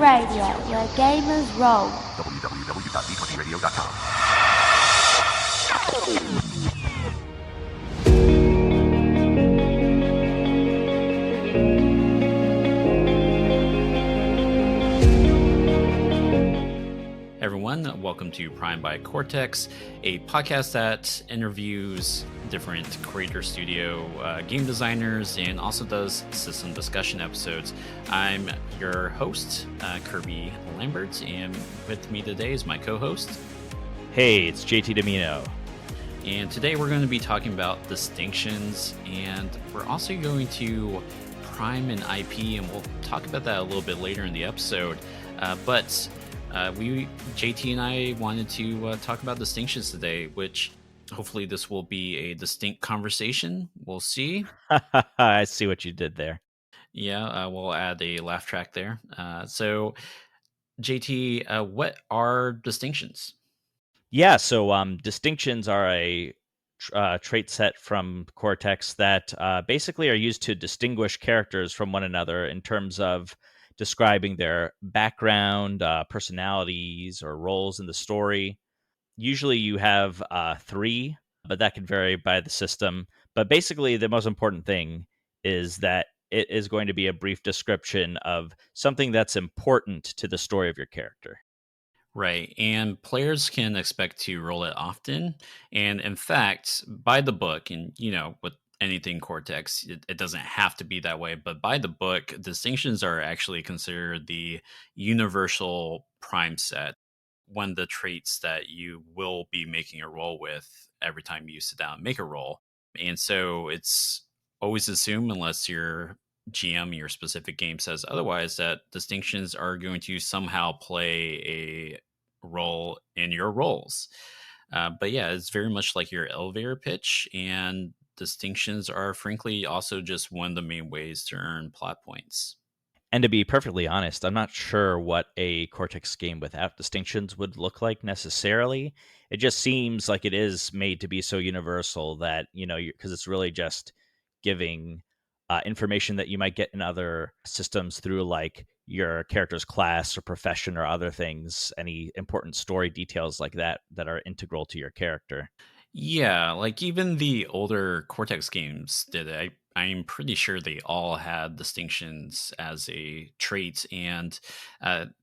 Radio, where gamers roll. www.d20radio.com. Everyone, welcome to Prime by Cortex, a podcast that interviews different creator studio game designers and also does system discussion episodes. I'm your host, Kirby Lambert, and with me today is my co-host. Hey, it's JT Domino. And today we're going to be talking about distinctions, and we're also going to Prime and IP, and we'll talk about that a little bit later in the episode. But JT and I wanted to talk about distinctions today, which hopefully this will be a distinct conversation. We'll see. I see what you did there. Yeah, we'll add a laugh track there. So, JT, what are distinctions? Yeah, so distinctions are a trait set from Cortex that basically are used to distinguish characters from one another in terms of describing their background, personalities, or roles in the story. Usually you have 3, but that can vary by the system. But basically, the most important thing is that it is going to be a brief description of something that's important to the story of your character. Right, and players can expect to roll it often. And in fact, by the book, and with anything Cortex, it doesn't have to be that way, but by the book, distinctions are actually considered the universal prime set, one of the traits that you will be making a roll with every time you sit down and make a roll. And so it's always assumed, unless your GM, your specific game says otherwise, that distinctions are going to somehow play a role in your rolls. But yeah, it's very much like your elevator pitch, and distinctions are frankly also just one of the main ways to earn plot points. And to be perfectly honest, I'm not sure what a Cortex game without distinctions would look like necessarily. It just seems like it is made to be so universal that, because it's really just giving information that you might get in other systems through like your character's class or profession or other things, any important story details like that are integral to your character. Yeah, like even the older Cortex games did it. I'm pretty sure they all had distinctions as a trait, and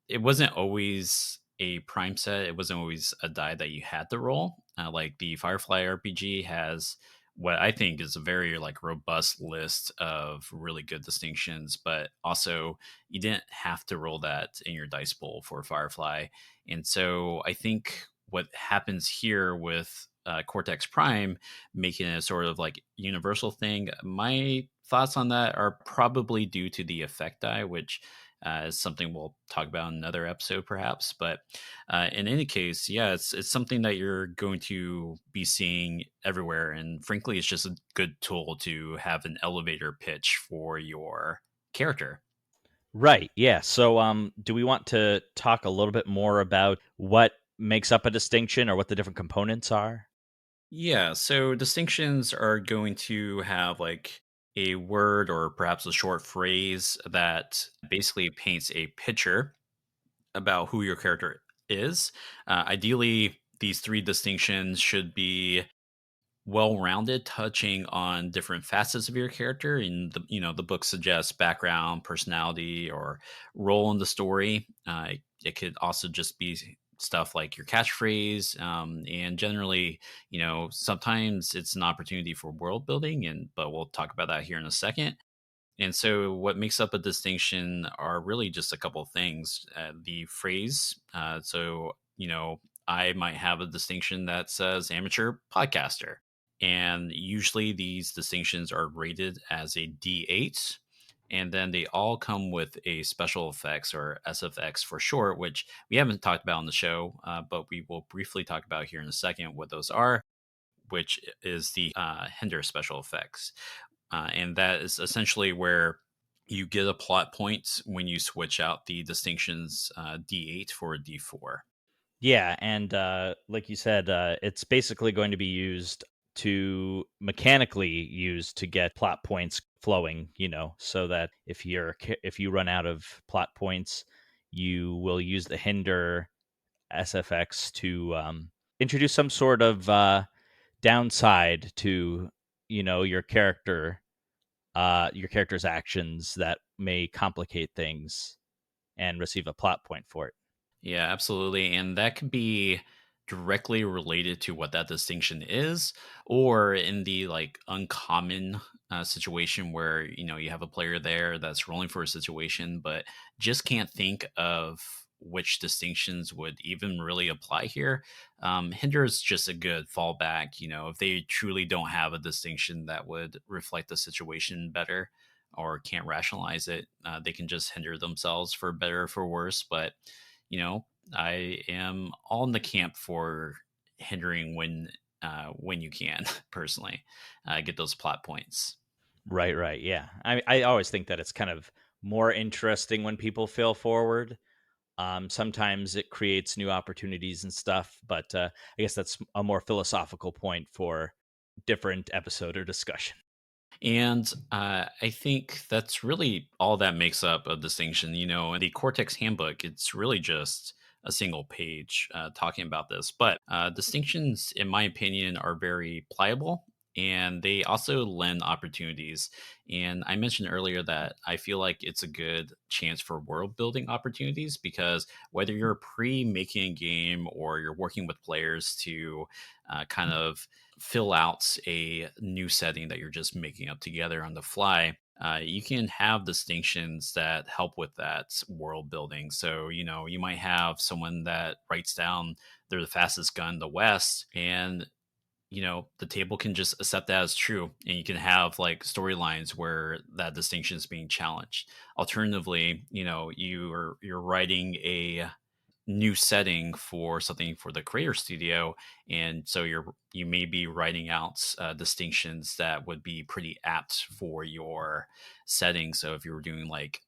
it wasn't always a prime set. It wasn't always a die that you had to roll. Like the Firefly RPG has what I think is a very like robust list of really good distinctions, but also you didn't have to roll that in your dice pool for Firefly. And so I think what happens here with Cortex Prime, making it a sort of like universal thing. My thoughts on that are probably due to the effect die, which is something we'll talk about in another episode, perhaps. But in any case, yeah, it's something that you're going to be seeing everywhere, and frankly, it's just a good tool to have an elevator pitch for your character. Right. Yeah. So, do we want to talk a little bit more about what makes up a distinction or what the different components are? Yeah, so distinctions are going to have like a word or perhaps a short phrase that basically paints a picture about who your character is. Ideally, these 3 distinctions should be well-rounded, touching on different facets of your character. And the book suggests background, personality, or role in the story. It could also just be stuff like your catchphrase, and generally, sometimes it's an opportunity for world building. But we'll talk about that here in a second. And so, what makes up a distinction are really just a couple of things. The phrase. I might have a distinction that says amateur podcaster. And usually these distinctions are rated as a D8. And then they all come with a special effects, or SFX for short, which we haven't talked about on the show, but we will briefly talk about here in a second what those are, which is the hinder special effects. And that is essentially where you get a plot point when you switch out the distinctions D8 for a D4. Yeah, and like you said, it's basically going to be used to mechanically used to get plot points flowing. So that if you run out of plot points, you will use the hinder SFX to introduce some sort of downside to your character's actions that may complicate things and receive a plot point for it. Yeah, absolutely. And that could be directly related to what that distinction is, or in the like uncommon situation where, you have a player there that's rolling for a situation, but just can't think of which distinctions would even really apply here. Hinder is just a good fallback, if they truly don't have a distinction that would reflect the situation better or can't rationalize it, they can just hinder themselves for better or for worse. But you know, I am all in the camp for hindering when you can personally get those plot points. Right, right. Yeah. I always think that it's kind of more interesting when people fail forward. Sometimes it creates new opportunities and stuff, but I guess that's a more philosophical point for different episode or discussion. And I think that's really all that makes up a distinction. In the Cortex handbook, it's really just a single page talking about this. But distinctions, in my opinion, are very pliable and they also lend opportunities. And I mentioned earlier that I feel like it's a good chance for world building opportunities because whether you're pre making a game or you're working with players to kind of fill out a new setting that you're just making up together on the fly, you can have distinctions that help with that world building. So, you might have someone that writes down they're the fastest gun in the West, and the table can just accept that as true, and you can have like storylines where that distinction is being challenged. Alternatively, you're writing a new setting for something for the creator studio, and so you may be writing out distinctions that would be pretty apt for your setting. So if you were doing like,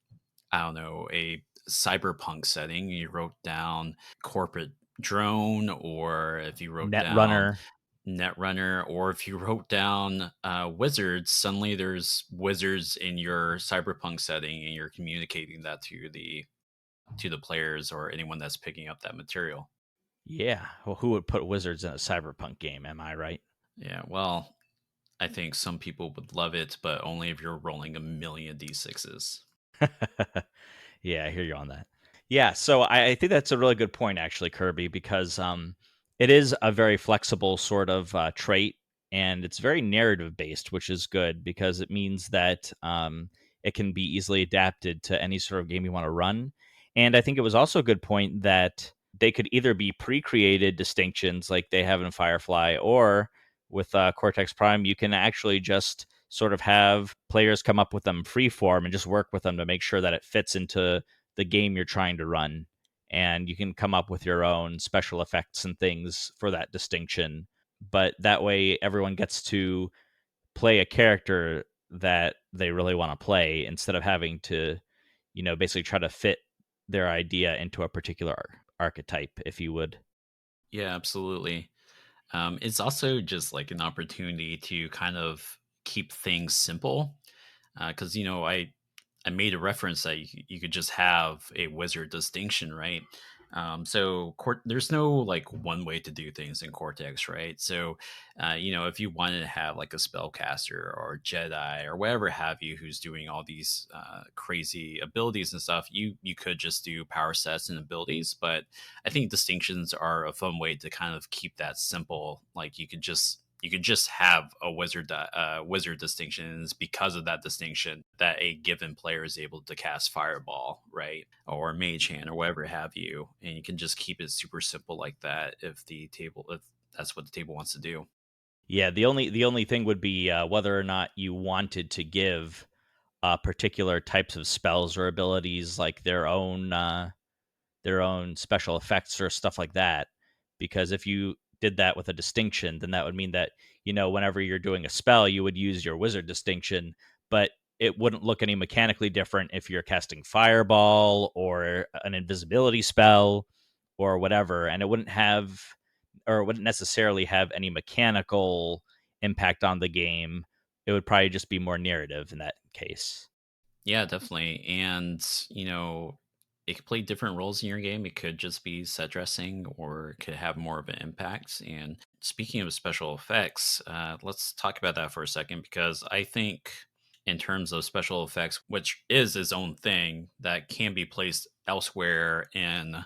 I don't know, a cyberpunk setting, you wrote down corporate drone, or if you wrote down Netrunner. Netrunner, or if you wrote down wizards, suddenly there's wizards in your cyberpunk setting, and you're communicating that to the players or anyone that's picking up that material. Yeah. Well, who would put wizards in a cyberpunk game? Am I right? Yeah, well, I think some people would love it, but only if you're rolling a million d6s. Yeah, I hear you on that. Yeah, so I think that's a really good point, actually, Kirby, because it is a very flexible sort of trait, and it's very narrative based, which is good because it means that it can be easily adapted to any sort of game you want to run. And I think it was also a good point that they could either be pre-created distinctions like they have in Firefly, or with Cortex Prime, you can actually just sort of have players come up with them free form and just work with them to make sure that it fits into the game you're trying to run. And you can come up with your own special effects and things for that distinction. But that way, everyone gets to play a character that they really want to play instead of having to, basically try to fit their idea into a particular archetype, if you would. Yeah, absolutely. It's also just like an opportunity to kind of keep things simple, because I made a reference that you could just have a wizard distinction, right? So there's no like one way to do things in Cortex, right? So, if you wanted to have like a spellcaster or Jedi or whatever have you, who's doing all these crazy abilities and stuff, you could just do power sets and abilities. But I think distinctions are a fun way to kind of keep that simple. Like you could just have a wizard distinction, and it's because of that distinction that a given player is able to cast fireball, right, or mage hand or whatever have you, and you can just keep it super simple like that if that's what the table wants to do. Yeah, the only thing would be whether or not you wanted to give particular types of spells or abilities like their own special effects or stuff like that. Because if you did that with a distinction, then that would mean that, whenever you're doing a spell, you would use your wizard distinction, but it wouldn't look any mechanically different if you're casting fireball or an invisibility spell or whatever. And it wouldn't necessarily have any mechanical impact on the game. It would probably just be more narrative in that case. Yeah, definitely. And it could play different roles in your game. It could just be set dressing, or it could have more of an impact. And speaking of special effects, let's talk about that for a second, because I think in terms of special effects, which is its own thing that can be placed elsewhere in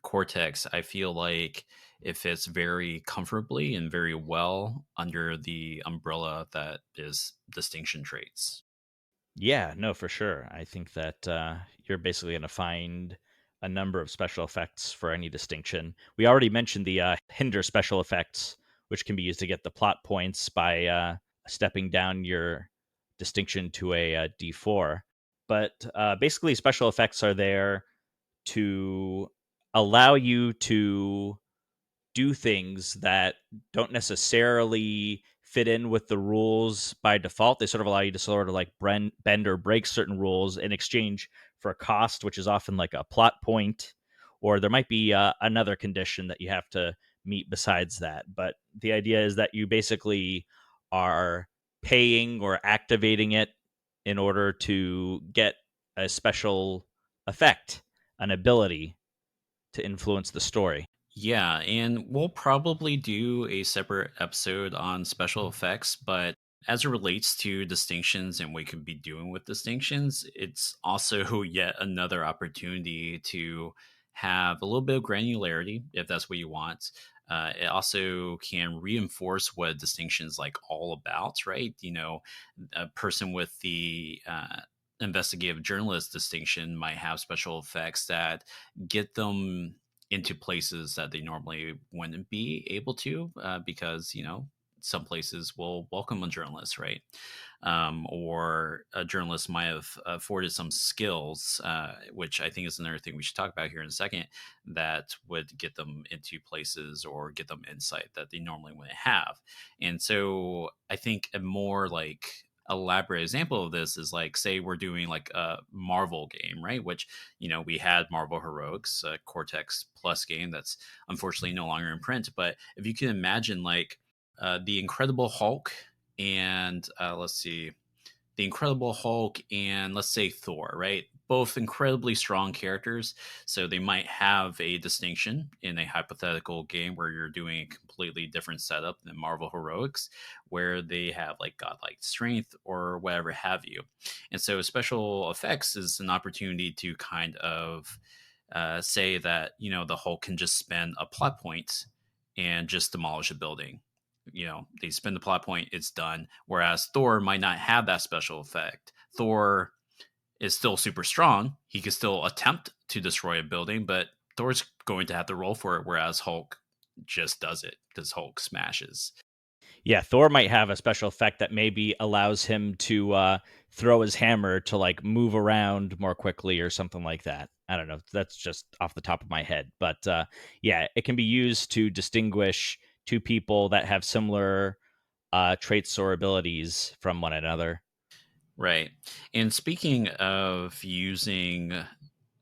Cortex, I feel like it fits very comfortably and very well under the umbrella that is distinction traits. Yeah, no, for sure. I think that you're basically going to find a number of special effects for any distinction. We already mentioned the hinder special effects, which can be used to get the plot points by stepping down your distinction to a D4. But basically, special effects are there to allow you to do things that don't necessarily fit in with the rules by default. They sort of allow you to sort of like bend or break certain rules in exchange for a cost, which is often like a plot point, or there might be another condition that you have to meet besides that. But the idea is that you basically are paying or activating it in order to get a special effect, an ability to influence the story. Yeah, and we'll probably do a separate episode on special effects, but as it relates to distinctions and what we could be doing with distinctions, it's also yet another opportunity to have a little bit of granularity if that's what you want. It also can reinforce what distinction is like all about, right? A person with the investigative journalist distinction might have special effects that get them into places that they normally wouldn't be able to, because some places will welcome a journalist, right? Or a journalist might have afforded some skills, which I think is another thing we should talk about here in a second, that would get them into places or get them insight that they normally wouldn't have. And so I think a more like elaborate example of this is, like, say we're doing like a Marvel game, right? Which we had Marvel Heroics, a Cortex Plus game that's unfortunately no longer in print. But if you can imagine, like, the Incredible Hulk and let's see, the Incredible Hulk and, let's say, Thor, right? Both incredibly strong characters. So they might have a distinction in a hypothetical game where you're doing a completely different setup than Marvel Heroics, where they have like godlike strength or whatever have you. And so special effects is an opportunity to kind of say that, the Hulk can just spend a plot point and just demolish a building. They spend the plot point, it's done. Whereas Thor might not have that special effect. Thor is still super strong. He can still attempt to destroy a building, but Thor's going to have to roll for it. Whereas Hulk just does it because Hulk smashes. Yeah, Thor might have a special effect that maybe allows him to throw his hammer to like move around more quickly or something like that. I don't know. That's just off the top of my head. But yeah, it can be used to distinguish two people that have similar traits or abilities from one another. Right. And speaking of using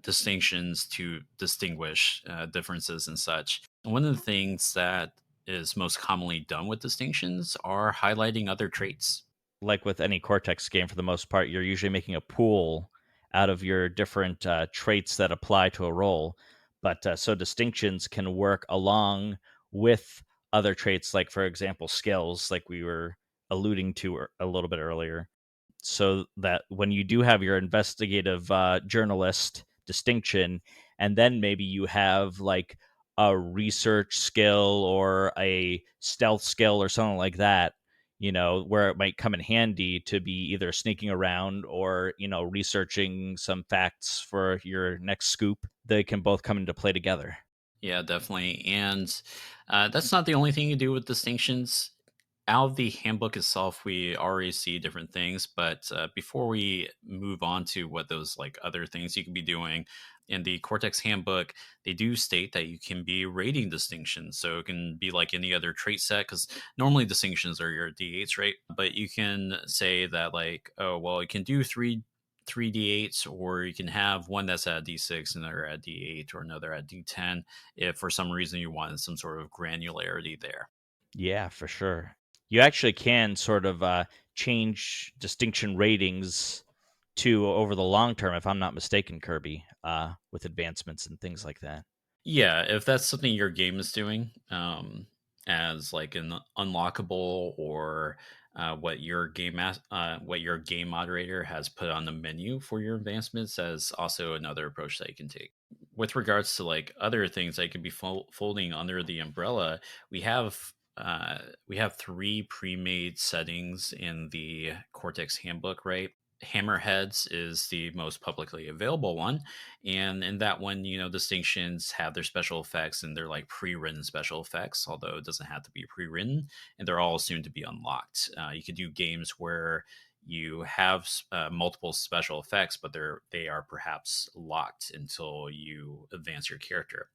distinctions to distinguish differences and such, one of the things that is most commonly done with distinctions are highlighting other traits. Like with any Cortex game, for the most part, you're usually making a pool out of your different traits that apply to a role. But so distinctions can work along with other traits, like, for example, skills, like we were alluding to a little bit earlier. So that when you do have your investigative journalist distinction, and then maybe you have like a research skill or a stealth skill or something like that, where it might come in handy to be either sneaking around or, researching some facts for your next scoop, they can both come into play together. Yeah, definitely. And that's not the only thing you do with distinctions. Out of the handbook itself, we already see different things. But before we move on to what those like other things you could be doing in the Cortex handbook, they do state that you can be rating distinctions. So it can be like any other trait set, because normally distinctions are your D8s, right? But you can say that, like, oh, well, you can do three D8s, or you can have one that's at D6, another at D8, or another at D10, if for some reason you wanted some sort of granularity there. Yeah, for sure. You actually can sort of change distinction ratings too over the long term, if I'm not mistaken, Kirby, with advancements and things like that. Yeah, if that's something your game is doing, as like an unlockable or what your game moderator has put on the menu for your advancements, as also another approach that you can take. With regards to like other things that could be folding under the umbrella, we have we have three pre-made settings in the Cortex handbook, right? Hammerheads is the most publicly available one, and in that one, distinctions have their special effects, and they're like pre-written special effects, although it doesn't have to be pre-written, and they're all soon to be unlocked. You could do games where you have multiple special effects, but they are perhaps locked until you advance your character.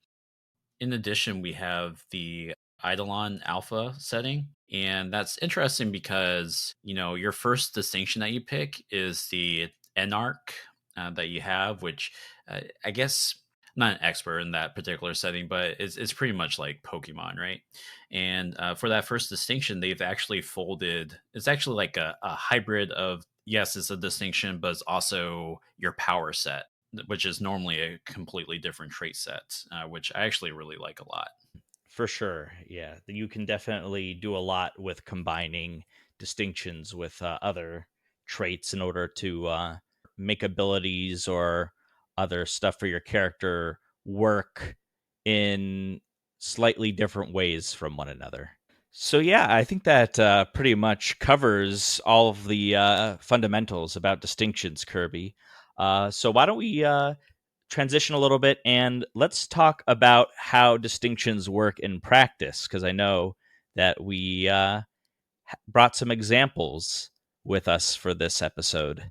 In addition, we have the Eidolon alpha setting. And that's interesting because, your first distinction that you pick is the Enarch that you have, which I guess I'm not an expert in that particular setting, but it's pretty much like Pokemon, right? And for that first distinction, they've actually folded, it's actually like a hybrid of, yes, it's a distinction, but it's also your power set, which is normally a completely different trait set, which I actually really like a lot. For sure. Yeah. You can definitely do a lot with combining distinctions with other traits in order to make abilities or other stuff for your character work in slightly different ways from one another. So, yeah, I think that pretty much covers all of the fundamentals about distinctions, Kirby. So, why don't we transition a little bit and let's talk about how distinctions work in practice, because I know that we brought some examples with us for this episode.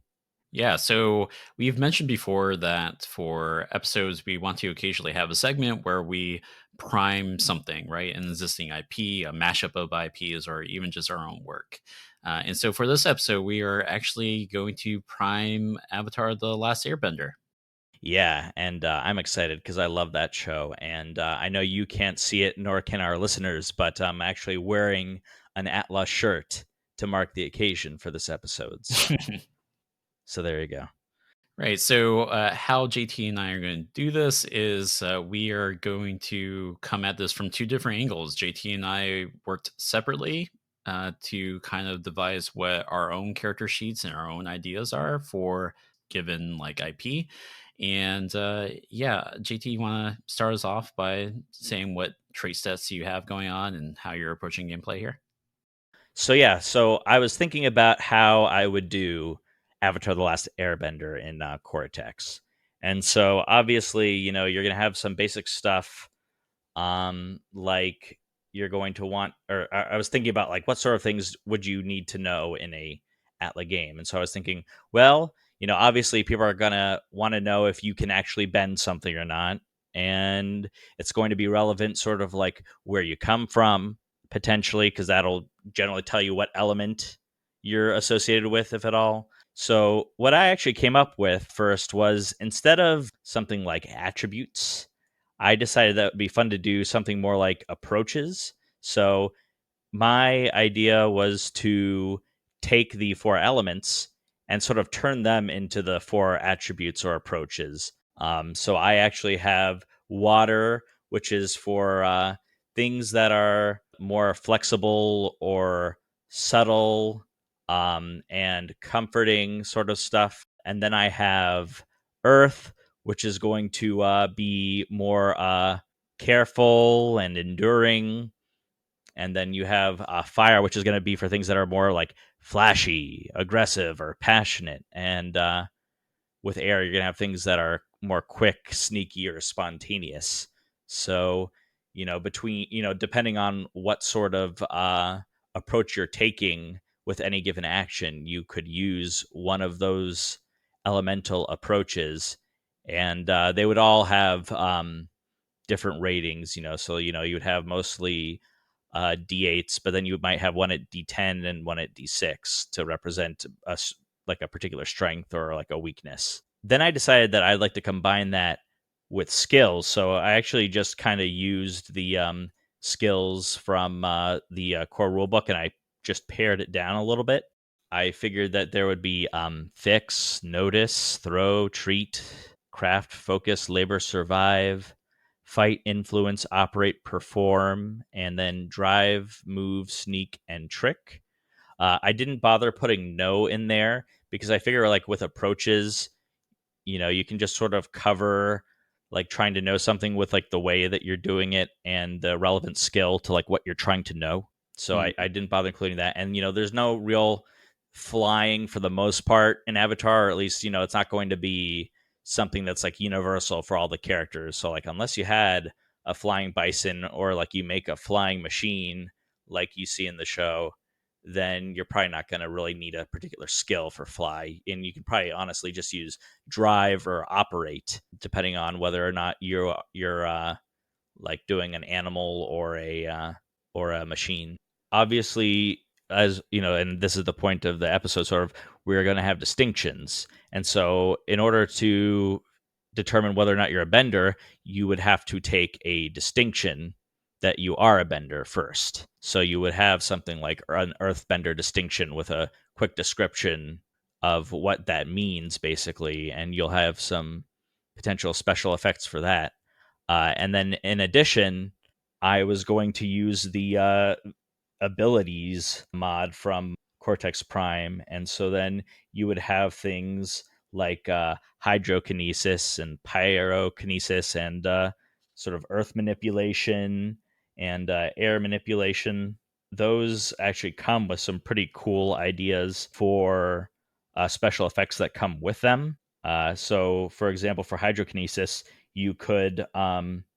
Yeah, so we've mentioned before that for episodes, we want to occasionally have a segment where we prime something, right? An existing IP, a mashup of IPs, or even just our own work. And so for this episode, we are actually going to prime Avatar the Last Airbender. Yeah, and I'm excited because I love that show. And I know you can't see it, nor can our listeners, but I'm actually wearing an ATLA shirt to mark the occasion for this episode. So there you go. Right. So, how JT and I are going to do this is we are going to come at this from two different angles. JT and I worked separately to kind of devise what our own character sheets and our own ideas are for given like IP. And yeah, JT, you want to start us off by saying what trait sets you have going on and how you're approaching gameplay here? So yeah, so I was thinking about how I would do Avatar the Last Airbender in Cortex. And so obviously, you're going to have some basic stuff like you're going to want, or I was thinking about like what sort of things would you need to know in a ATLA game. And so I was thinking, well, obviously people are going to want to know if you can actually bend something or not. And it's going to be relevant sort of like where you come from potentially, because that'll generally tell you what element you're associated with, if at all. So what I actually came up with first was, instead of something like attributes, I decided that would be fun to do something more like approaches. So my idea was to take the four elements and sort of turn them into the four attributes or approaches. So I actually have water, which is for things that are more flexible or subtle and comforting sort of stuff. And then I have earth, which is going to be more careful and enduring. And then you have fire, which is going to be for things that are more like flashy, aggressive, or passionate. And with air, you're going to have things that are more quick, sneaky, or spontaneous. So, depending on what sort of approach you're taking with any given action, you could use one of those elemental approaches, and they would all have different ratings. So you would have mostly D8s, but then you might have one at D10 and one at D6 to represent like a particular strength or like a weakness. Then I decided that I'd like to combine that with skills. So I actually just kind of used the skills from the core rulebook, and I just pared it down a little bit. I figured that there would be fix, notice, throw, treat, craft, focus, labor, survive, fight, influence, operate, perform, and then drive, move, sneak, and trick. I didn't bother putting no in there because I figure like with approaches, you can just sort of cover like trying to know something with like the way that you're doing it and the relevant skill to like what you're trying to know. So I didn't bother including that. And, there's no real flying for the most part in Avatar, or at least, it's not going to be something that's like universal for all the characters. So like unless you had a flying bison or like you make a flying machine like you see in the show, then you're probably not going to really need a particular skill for fly. And you can probably honestly just use drive or operate, depending on whether or not you're like doing an animal or a machine. Obviously, as you know, and this is the point of the episode, sort of, we're going to have distinctions, and so in order to determine whether or not you're a bender, you would have to take a distinction that you are a bender first. So you would have something like an earthbender distinction with a quick description of what that means, basically, and you'll have some potential special effects for that. And then in addition, I was going to use the abilities mod from Cortex Prime. And so then you would have things like hydrokinesis and pyrokinesis and sort of earth manipulation and air manipulation. Those actually come with some pretty cool ideas for special effects that come with them. So, for example, for hydrokinesis, you could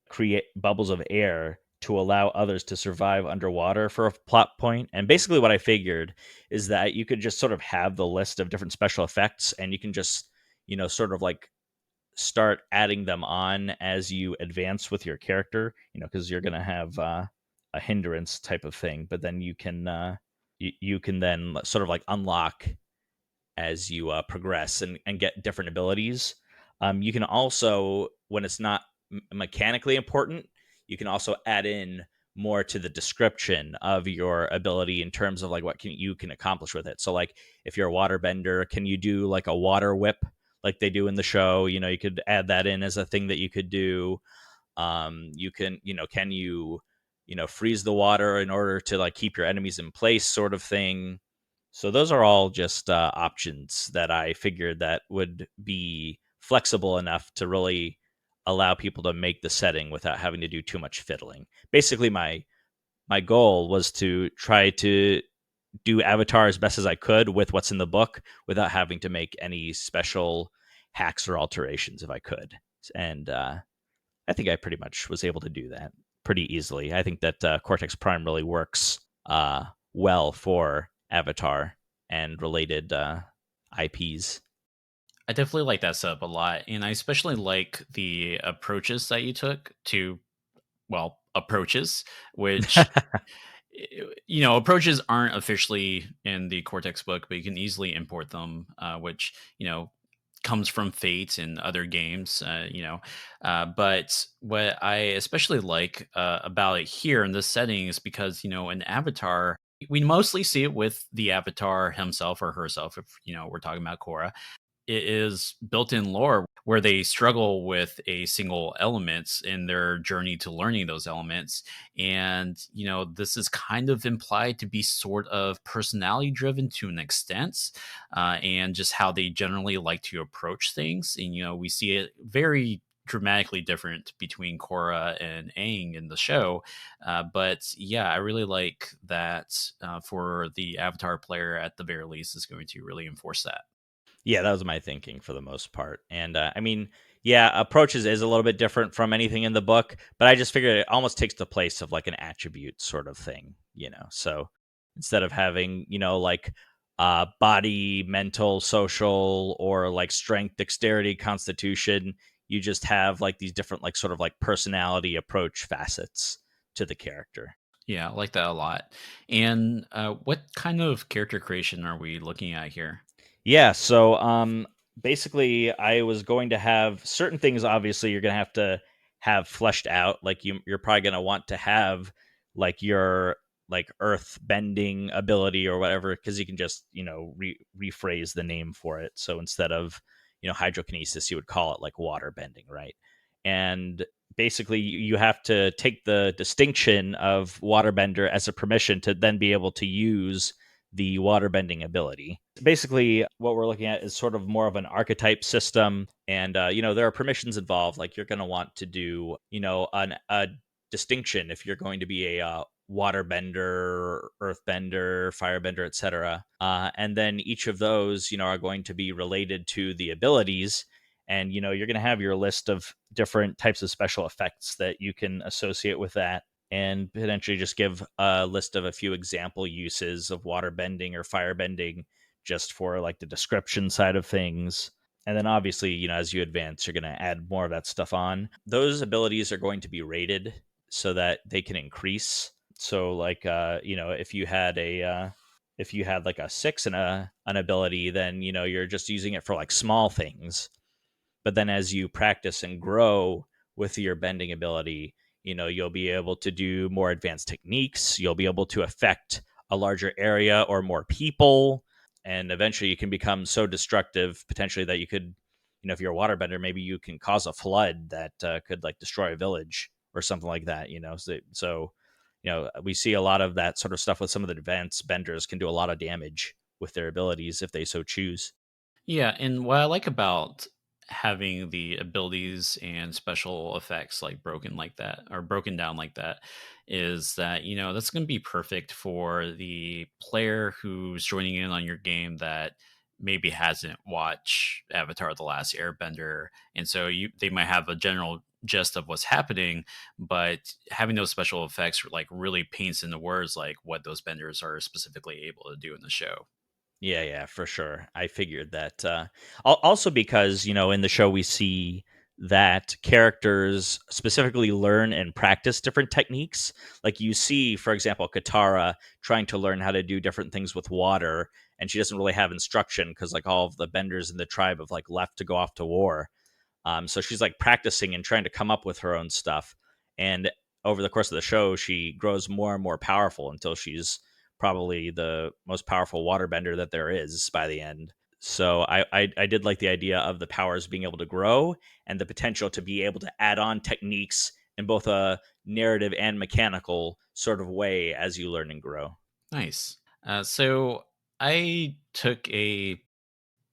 create bubbles of air to allow others to survive underwater for a plot point. And basically, what I figured is that you could just sort of have the list of different special effects, and you can just, sort of like start adding them on as you advance with your character, because you're going to have a hindrance type of thing. But then you can then sort of like unlock as you progress and get different abilities. You can also, when it's not mechanically important, you can also add in more to the description of your ability in terms of like what you can accomplish with it. So like if you're a water bender, can you do like a water whip like they do in the show? You could add that in as a thing that you could do. You can, can you, freeze the water in order to like keep your enemies in place, sort of thing. So those are all just options that I figured that would be flexible enough to really allow people to make the setting without having to do too much fiddling. Basically, my goal was to try to do Avatar as best as I could with what's in the book without having to make any special hacks or alterations if I could. And I think I pretty much was able to do that pretty easily. I think that Cortex Prime really works well for Avatar and related IPs. I definitely like that setup a lot. And I especially like the approaches that you took to, well, approaches, which, approaches aren't officially in the Cortex book, but you can easily import them, which, comes from Fate and other games, but what I especially like about it here in this setting is because, in Avatar, we mostly see it with the Avatar himself or herself, if, we're talking about Korra. It is built-in lore where they struggle with a single elements in their journey to learning those elements. And, this is kind of implied to be sort of personality driven to an extent, and just how they generally like to approach things. And, we see it very dramatically different between Korra and Aang in the show. But yeah, I really like that for the Avatar player, at the very least, is going to really enforce that. Yeah, that was my thinking for the most part. And I mean, yeah, approaches is a little bit different from anything in the book, but I just figured it almost takes the place of like an attribute sort of thing, So instead of having, like body, mental, social, or like strength, dexterity, constitution, you just have like these different like sort of like personality approach facets to the character. Yeah, I like that a lot. And what kind of character creation are we looking at here? Yeah, so basically I was going to have certain things obviously you're going to have fleshed out, like you're probably going to want to have like your like earth bending ability or whatever, because you can just rephrase the name for it. So instead of hydrokinesis, you would call it like water bending, right? And basically, you have to take the distinction of waterbender as a permission to then be able to use the waterbending ability. Basically, what we're looking at is sort of more of an archetype system, and there are permissions involved. Like you're going to want to do a distinction if you're going to be a waterbender, earthbender, firebender, etc. And then each of those, are going to be related to the abilities, and you're going to have your list of different types of special effects that you can associate with that, and potentially just give a list of a few example uses of water bending or fire bending just for like the description side of things. And then obviously, as you advance, you're going to add more of that stuff on. Those abilities are going to be rated so that they can increase. So like if you had like a 6 in an ability, then you're just using it for like small things. But then as you practice and grow with your bending ability, you'll be able to do more advanced techniques. You'll be able to affect a larger area or more people. And eventually you can become so destructive potentially that you could, if you're a waterbender, maybe you can cause a flood that could like destroy a village or something like that, So, we see a lot of that sort of stuff with some of the advanced benders can do a lot of damage with their abilities if they so choose. Yeah, and what I like about having the abilities and special effects like broken like that or broken down like that is that that's going to be perfect for the player who's joining in on your game that maybe hasn't watched Avatar the Last Airbender, and so they might have a general gist of what's happening, but having those special effects like really paints into words like what those benders are specifically able to do in the show. Yeah, for sure. I figured that. Also, because in the show we see that characters specifically learn and practice different techniques. Like you see, for example, Katara trying to learn how to do different things with water, and she doesn't really have instruction because like all of the benders in the tribe have like left to go off to war. So she's like practicing and trying to come up with her own stuff. And over the course of the show, she grows more and more powerful until she's probably the most powerful waterbender that there is by the end. So I did like the idea of the powers being able to grow and the potential to be able to add on techniques in both a narrative and mechanical sort of way as you learn and grow. Nice. So I took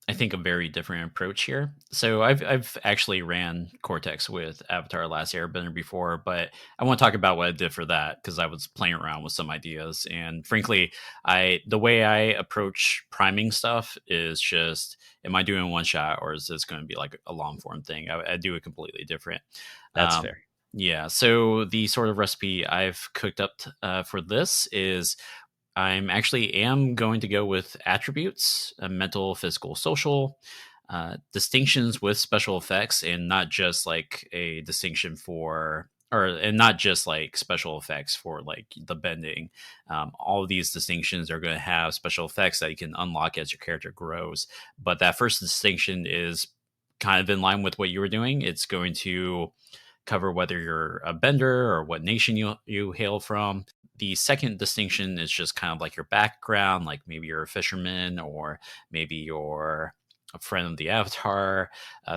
I think a very different approach here. So I've actually ran Cortex with Avatar Last Airbender before, but I want to talk about what I did for that because I was playing around with some ideas. And frankly, the way I approach priming stuff is just, am I doing one shot or is this going to be like a long form thing? I do it completely different. That's Um, fair. yeah. So the sort of recipe I've cooked up for this is I'm actually am going to go with attributes, mental, physical, social, distinctions with special effects, and not just like a distinction for, or and not just like special effects for like the bending. All of these distinctions are going to have special effects that you can unlock as your character grows. But that first distinction is kind of in line with what you were doing. It's going to cover whether you're a bender or what nation you hail from. The second distinction is just kind of like your background, like maybe you're a fisherman or maybe you're a friend of the avatar.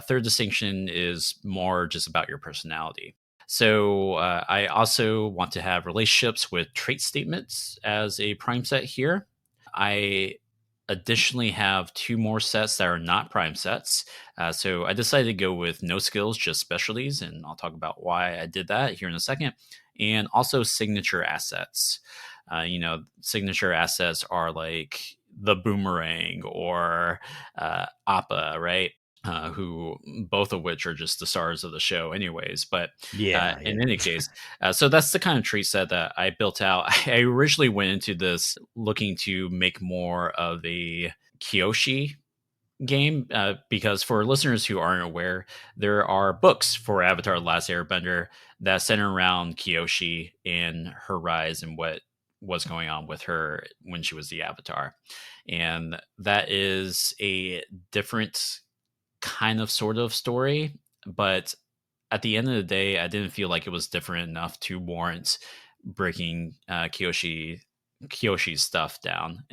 Third distinction is more just about your personality. So I also want to have relationships with trait statements as a prime set here. I additionally have two more sets that are not prime sets. So I decided to go with no skills, just specialties, and I'll talk about why I did that here in a second. And also signature assets. Signature assets are like the boomerang or Appa, right? Who both of which are just the stars of the show, anyways. But Yeah. in any case, so that's the kind of tree set that I built out. I originally went into this looking to make more of a Kyoshi game because for listeners who aren't aware, there are books for Avatar: The Last Airbender that center around Kyoshi and her rise and what was going on with her when she was the Avatar, and that is a different kind of sort of story, but at the end of the day, I didn't feel like it was different enough to warrant breaking Kyoshi's stuff down.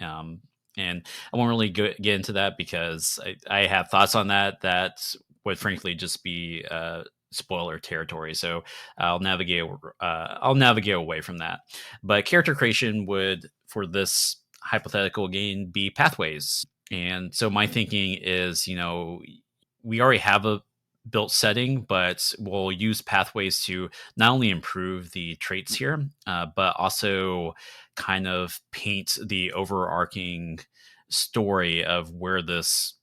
And I won't really get into that because I have thoughts on that would frankly just be spoiler territory. So I'll navigate away from that. But character creation would, for this hypothetical game, be pathways. And so my thinking is, we already have a built setting, but we'll use pathways to not only improve the traits here, but also kind of paint the overarching story of where this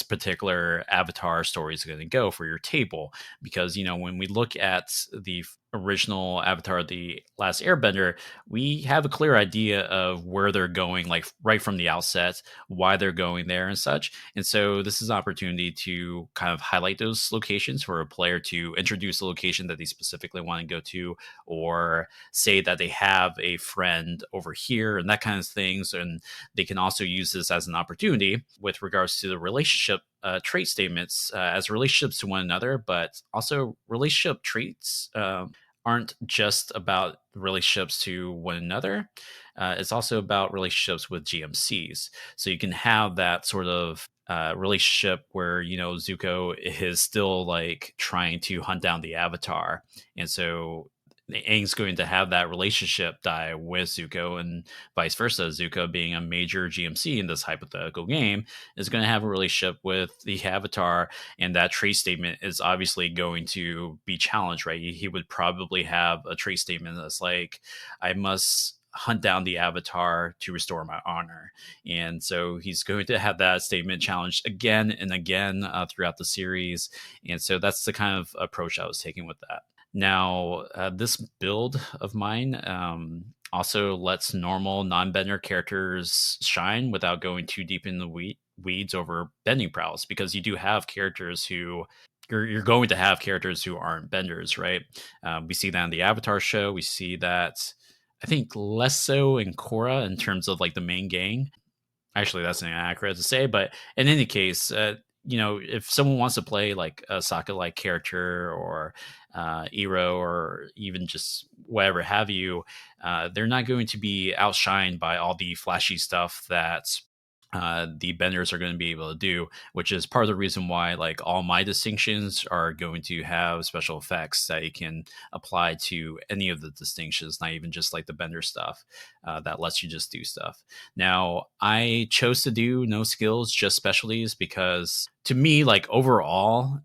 particular avatar story is going to go for your table. Because when we look at the original Avatar the Last Airbender, we have a clear idea of where they're going, like right from the outset, why they're going there and such. And so this is an opportunity to kind of highlight those locations for a player to introduce a location that they specifically want to go to, or say that they have a friend over here and that kind of things. And they can also use this as an opportunity with regards to the relationship trait statements as relationships to one another, but also relationship traits aren't just about relationships to one another. It's also about relationships with GMCs. So you can have that sort of relationship where Zuko is still like trying to hunt down the Avatar, and so Aang's going to have that relationship die with Zuko, and vice versa. Zuko, being a major GMC in this hypothetical game, is going to have a relationship with the Avatar, and that trait statement is obviously going to be challenged, right? He would probably have a trait statement that's like, I must hunt down the Avatar to restore my honor. And so he's going to have that statement challenged again and again throughout the series. And so that's the kind of approach I was taking with that. Now, this build of mine also lets normal non-bender characters shine without going too deep in the weeds over bending prowess, because you do have characters who you're going to have characters who aren't benders, right? We see that in the Avatar show. We see that, I think, less so in Korra in terms of like the main gang. Actually, that's inaccurate to say, but in any case, if someone wants to play like a Sokka-like character, or Iro, or even just whatever have you, they're not going to be outshined by all the flashy stuff that the benders are going to be able to do, which is part of the reason why like all my distinctions are going to have special effects that you can apply to any of the distinctions, not even just like the bender stuff that lets you just do stuff. Now, I chose to do no skills, just specialties, because to me, like overall,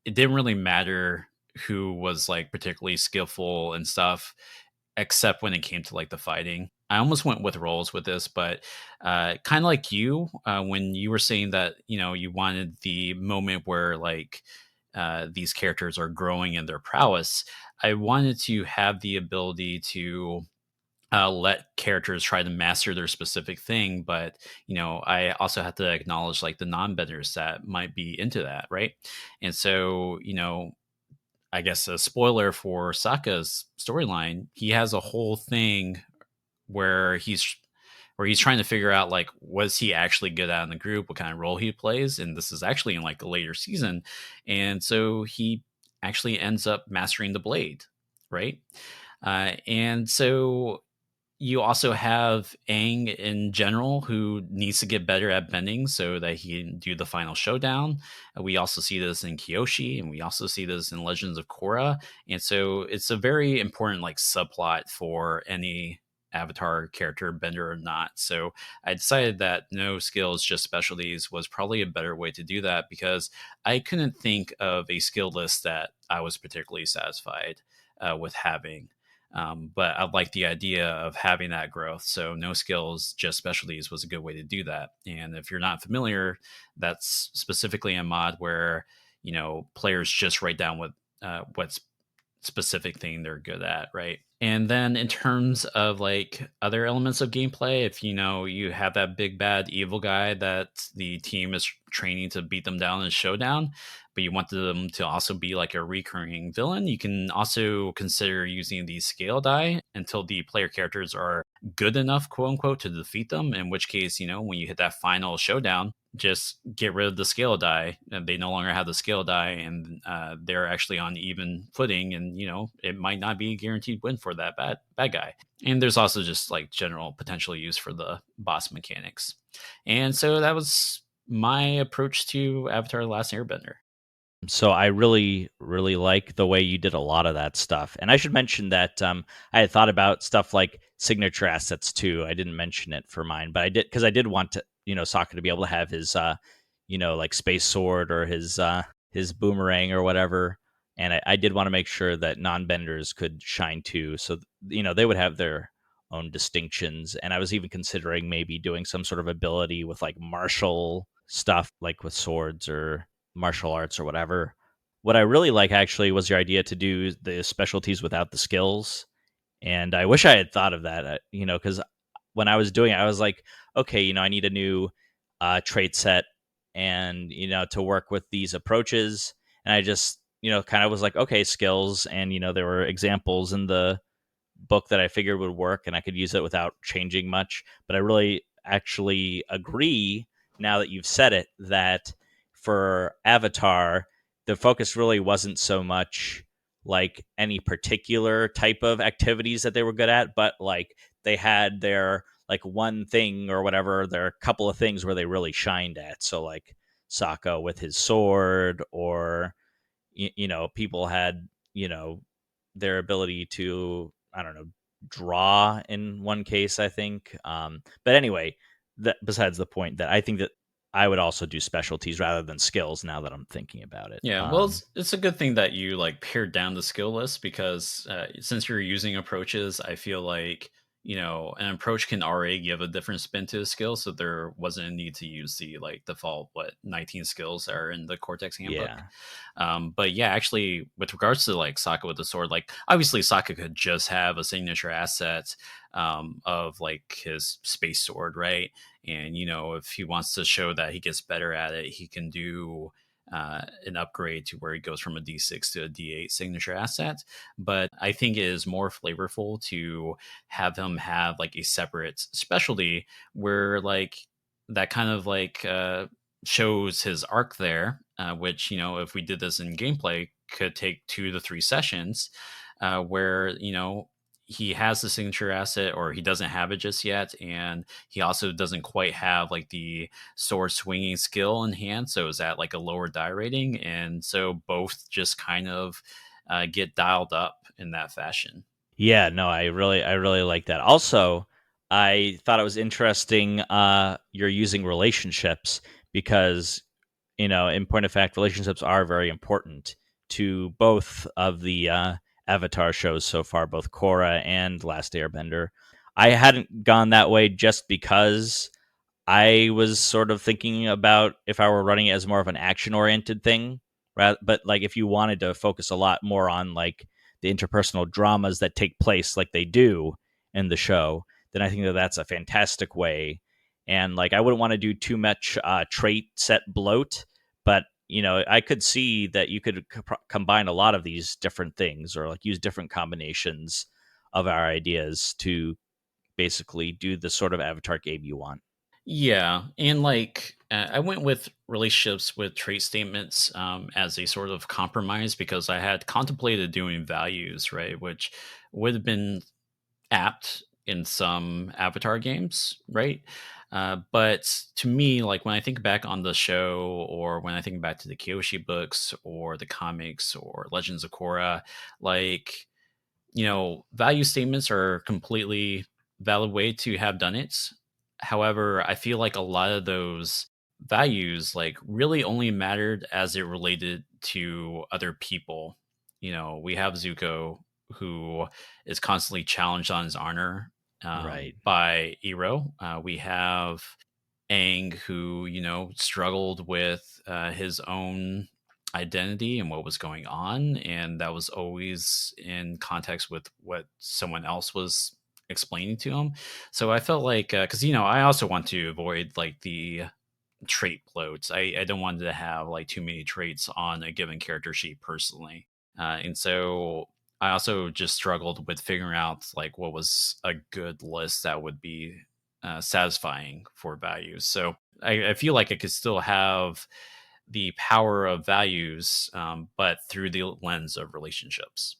it didn't really matter who was like particularly skillful and stuff, except when it came to like the fighting. I almost went with roles with this, but kind of like you, when you were saying that you wanted the moment where like these characters are growing in their prowess, I wanted to have the ability to let characters try to master their specific thing, but I also have to acknowledge like the non-benders that might be into that, right? And so I guess a spoiler for Sokka's storyline, he has a whole thing where he's trying to figure out like, was he actually good at in the group, what kind of role he plays, and this is actually in like a later season. And so he actually ends up mastering the blade, right? And so you also have Aang in general, who needs to get better at bending so that he can do the final showdown. We also see this in Kyoshi, and we also see this in Legends of Korra. And so it's a very important like subplot for any Avatar character, bender or not. So I decided that no skills, just specialties was probably a better way to do that, because I couldn't think of a skill list that I was particularly satisfied with having. But I like the idea of having that growth. So no skills, just specialties was a good way to do that. And if you're not familiar, that's specifically a mod where players just write down what's specific thing they're good at, right? And then in terms of like other elements of gameplay, if you have that big bad evil guy that the team is training to beat them down in showdown, but you want them to also be like a recurring villain, you can also consider using the scale die until the player characters are good enough, quote unquote, to defeat them. In which case, when you hit that final showdown, just get rid of the scale die, and they no longer have the scale die, and they're actually on even footing, and it might not be a guaranteed win for that bad guy. And there's also just like general potential use for the boss mechanics. And so that was my approach to Avatar the Last Airbender. So I really, really like the way you did a lot of that stuff. And I should mention that I had thought about stuff like signature assets too. I didn't mention it for mine, but I did because I did want to, Sokka to be able to have his, like space sword or his boomerang or whatever. And I did want to make sure that non-benders could shine too. So they would have their own distinctions. And I was even considering maybe doing some sort of ability with like martial stuff, like with swords or martial arts or whatever. What I really like actually was your idea to do the specialties without the skills. And I wish I had thought of that, because when I was doing it, I was like, okay, I need a new trait set and, to work with these approaches. And I just, kind of was like, okay, skills. And, there were examples in the book that I figured would work and I could use it without changing much. But I really actually agree now that you've said it that for Avatar, the focus really wasn't so much like any particular type of activities that they were good at, but like they had their like one thing or whatever, there are a couple of things where they really shined at. So like Sokka with his sword, or people had, their ability to, I don't know, draw in one case, I think. But anyway, that besides the point, that I think that I would also do specialties rather than skills now that I'm thinking about it. Yeah, well, it's a good thing that you like pared down the skill list, because since you're using approaches, I feel like an approach can already give a different spin to a skill, so there wasn't a need to use the like default 19 skills are in the Cortex handbook. Yeah. But yeah, actually, with regards to like Sokka with the sword, like obviously Sokka could just have a signature asset of like his space sword, right? And if he wants to show that he gets better at it, he can do an upgrade to where he goes from a D6 to a D8 signature asset. But I think it is more flavorful to have him have like a separate specialty where like that kind of like shows his arc there, which if we did this in gameplay could take 2 to 3 sessions, where he has the signature asset or he doesn't have it just yet, and he also doesn't quite have like the sword swinging skill in hand, so is at like a lower die rating, and so both just kind of get dialed up in that fashion. Yeah, no, I really like that. Also, I thought it was interesting you're using relationships because, in point of fact, relationships are very important to both of the Avatar shows so far, both Korra and Last Airbender. I hadn't gone that way just because I was sort of thinking about if I were running it as more of an action oriented thing, right? But like if you wanted to focus a lot more on like the interpersonal dramas that take place like they do in the show, then I think that that's a fantastic way. And like I wouldn't want to do too much trait set bloat, but I could see that you could combine a lot of these different things or like use different combinations of our ideas to basically do the sort of Avatar game you want. Yeah, and like I went with relationships with trait statements as a sort of compromise, because I had contemplated doing values, right, which would have been apt in some Avatar games, right? But to me, like when I think back on the show, or when I think back to the Kyoshi books, or the comics, or Legends of Korra, like value statements are a completely valid way to have done it. However, I feel like a lot of those values like really only mattered as it related to other people. We have Zuko, who is constantly challenged on his honor Right. by Ero. We have Aang, who struggled with his own identity and what was going on, and that was always in context with what someone else was explaining to him. So I felt like, because I also want to avoid like the trait bloats. I don't want to have like too many traits on a given character sheet personally, and so I also just struggled with figuring out like what was a good list that would be satisfying for values. So I feel like it could still have the power of values, but through the lens of relationships.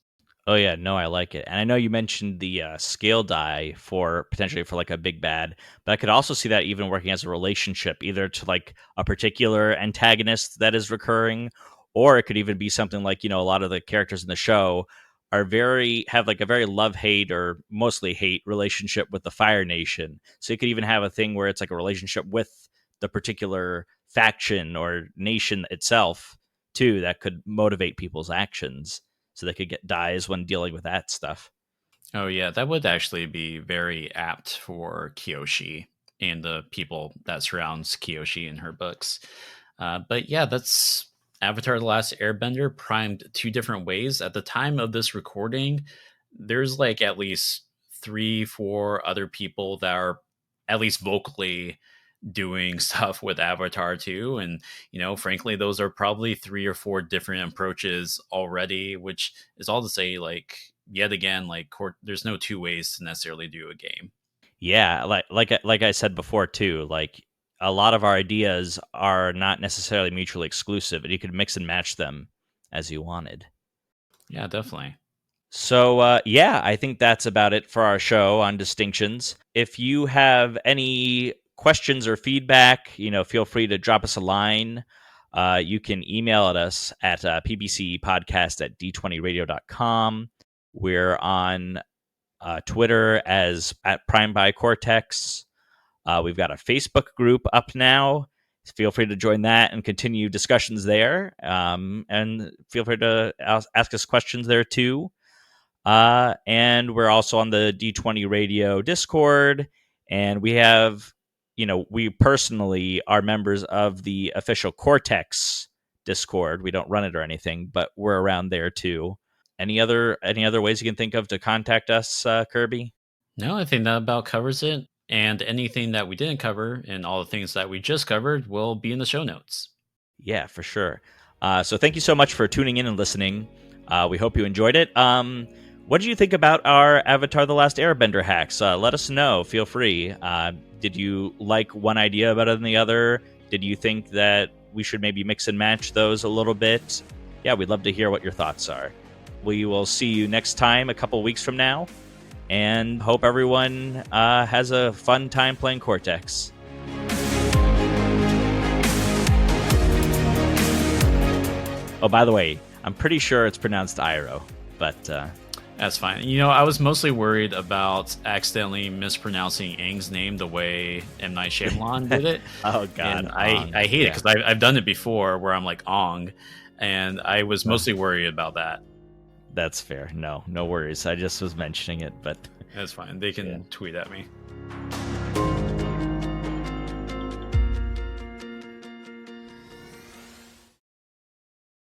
Oh yeah, no, I like it. And I know you mentioned the scale die for potentially for like a big bad, but I could also see that even working as a relationship, either to like a particular antagonist that is recurring, or it could even be something like, a lot of the characters in the show have like a very love hate or mostly hate relationship with the Fire Nation. So you could even have a thing where it's like a relationship with the particular faction or nation itself too that could motivate people's actions so they could get dies when dealing with that stuff. Oh yeah, that would actually be very apt for Kyoshi and the people that surrounds Kyoshi in her books. But yeah, that's Avatar the Last Airbender primed two different ways. At the time of this recording, there's like at least 3, 4 other people that are at least vocally doing stuff with Avatar too. And, frankly, those are probably 3 or 4 different approaches already, which is all to say, like, yet again, like, there's no two ways to necessarily do a game. Yeah, like I said before too, like a lot of our ideas are not necessarily mutually exclusive, and you could mix and match them as you wanted. Yeah, definitely. So, yeah, I think that's about it for our show on distinctions. If you have any questions or feedback, feel free to drop us a line. You can email at us at pbcpodcast@d20radio.com. We're on Twitter as at Prime by Cortex. We've got a Facebook group up now. Feel free to join that and continue discussions there. And feel free to ask us questions there too. And we're also on the D20 Radio Discord. And we have, we personally are members of the official Cortex Discord. We don't run it or anything, but we're around there too. Any other ways you can think of to contact us, Kirby? No, I think that about covers it. And anything that we didn't cover and all the things that we just covered will be in the show notes. Yeah, for sure. So thank you so much for tuning in and listening. We hope you enjoyed it. What did you think about our Avatar the Last Airbender hacks? Let us know. Feel free. Did you like one idea better than the other? Did you think that we should maybe mix and match those a little bit? Yeah, we'd love to hear what your thoughts are. We will see you next time a couple weeks from now, and hope everyone has a fun time playing Cortex. Oh, by the way, I'm pretty sure it's pronounced Iroh, but... That's fine. I was mostly worried about accidentally mispronouncing Aang's name the way M. Night Shyamalan did it. Oh, God. And I hate it because I've done it before where I'm like, Ong, and I was mostly worried about that. That's fair. No worries. I just was mentioning it, but... That's fine. They can tweet at me.